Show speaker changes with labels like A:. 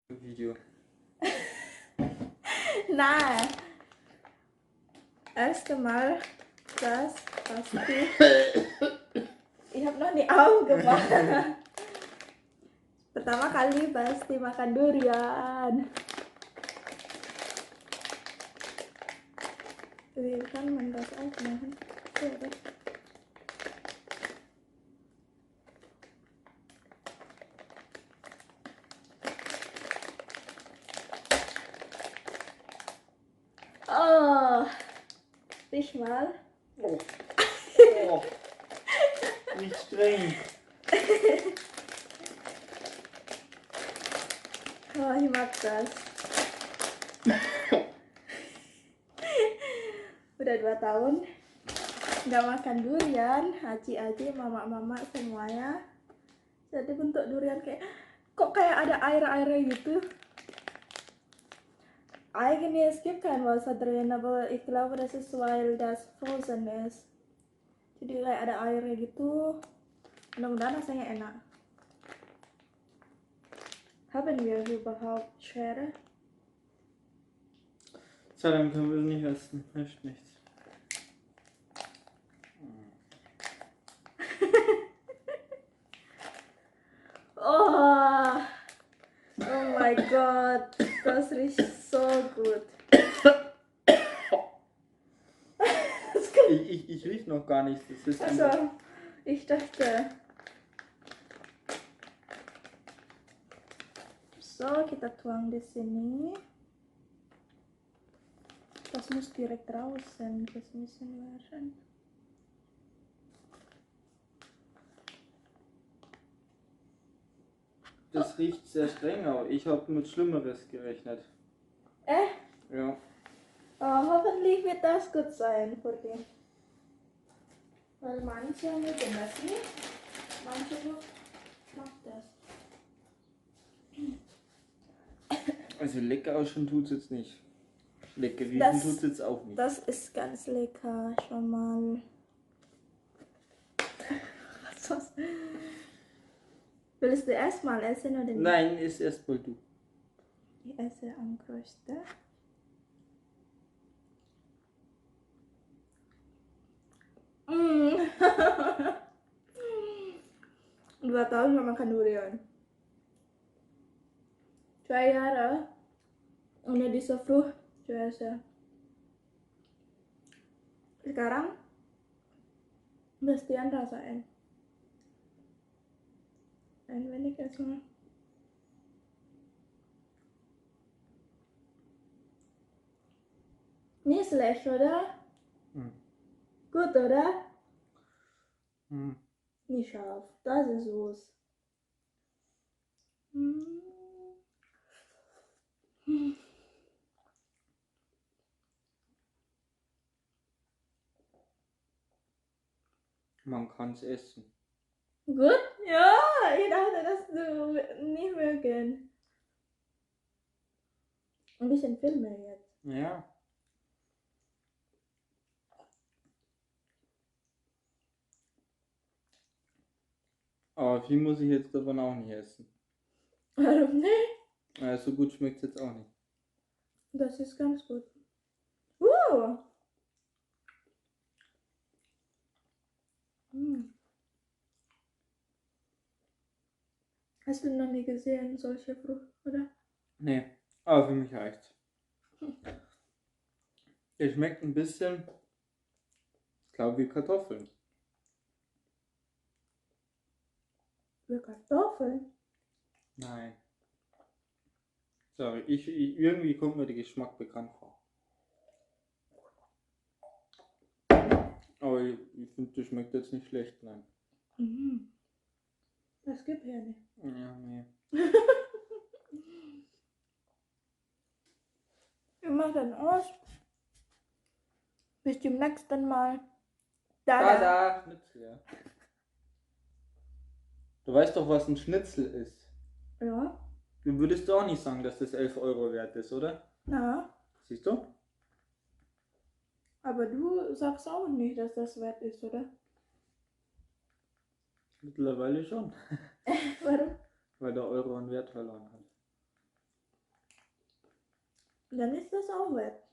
A: Video.
B: Nein. Erste Mal das Basti. Ich habe noch die Augen gemacht. Pertama kali Basti makan durian. Wie kann man das aufmachen? So, oder? Oh, riech mal.
A: Oh. Oh. Nicht streng.
B: Oh, ich mag das. Udah 2 tahun nggak makan durian, aci-aci, mama-mama semuanya. Jadi bentuk durian kok kayak ada air-airnya gitu. Eigentlich es gibt kein Wasser drin, aber ich glaube, das ist weil das frozen ist. Jadi kayak ada airnya gitu. Mudah-mudahan rasanya enak. Haben wir überhaupt Schere?
A: So, dann können wir es nicht essen. Hilft nichts.
B: Oh, oh mein Gott, das riecht so gut.
A: Ich riech noch gar nichts. Das ist
B: Also, ich dachte. So, kita tuang di sini. Das muss direkt draußen. Das müssen wir.
A: Das riecht sehr streng, aber ich habe mit Schlimmeres gerechnet. Ja.
B: Oh, hoffentlich wird das gut sein für dich. Weil manche mögen das nicht. Manche mag das.
A: Also lecker ausschauen tut es jetzt nicht. Lecker riechen tut es jetzt auch nicht.
B: Das ist ganz lecker. Schon mal. Was? Willst du erstmal essen oder nicht?
A: Nein, ist erstmal du.
B: Ich esse am größten. Mm. 2 tahun gak makan durian. 2 jaar udah di Sofruh biasa. Sekarang Bastian rasain. Ein wenig erstmal. Nicht schlecht, oder? Gut, oder? Nicht scharf. Das ist süß.
A: Man kann es essen.
B: Gut? Ja, ich dachte, dass du nicht mögen. Ein bisschen viel mehr jetzt.
A: Ja. Aber viel muss ich jetzt davon auch nicht essen.
B: Warum nicht?
A: So gut schmeckt es jetzt auch nicht.
B: Das ist ganz gut. Hast du noch nie gesehen, solche Frucht, oder?
A: Nee, aber für mich reicht's. Es schmeckt ein bisschen, ich glaube, wie Kartoffeln.
B: Wie Kartoffeln?
A: Nein. Sorry, irgendwie kommt mir der Geschmack bekannt vor. Aber ich finde, das schmeckt jetzt nicht schlecht, nein.
B: Das gibt ja nicht.
A: Ja, nee.
B: Ich mach dann aus. Bis zum nächsten Mal.
A: Da, Schnitzel, ja. Du weißt doch, was ein Schnitzel ist.
B: Ja.
A: Dann würdest du auch nicht sagen, dass das 11 Euro wert ist, oder?
B: Ja.
A: Siehst du?
B: Aber du sagst auch nicht, dass das wert ist, oder?
A: Mittlerweile schon.
B: Warum?
A: Weil der Euro an Wert verloren hat.
B: dan itu software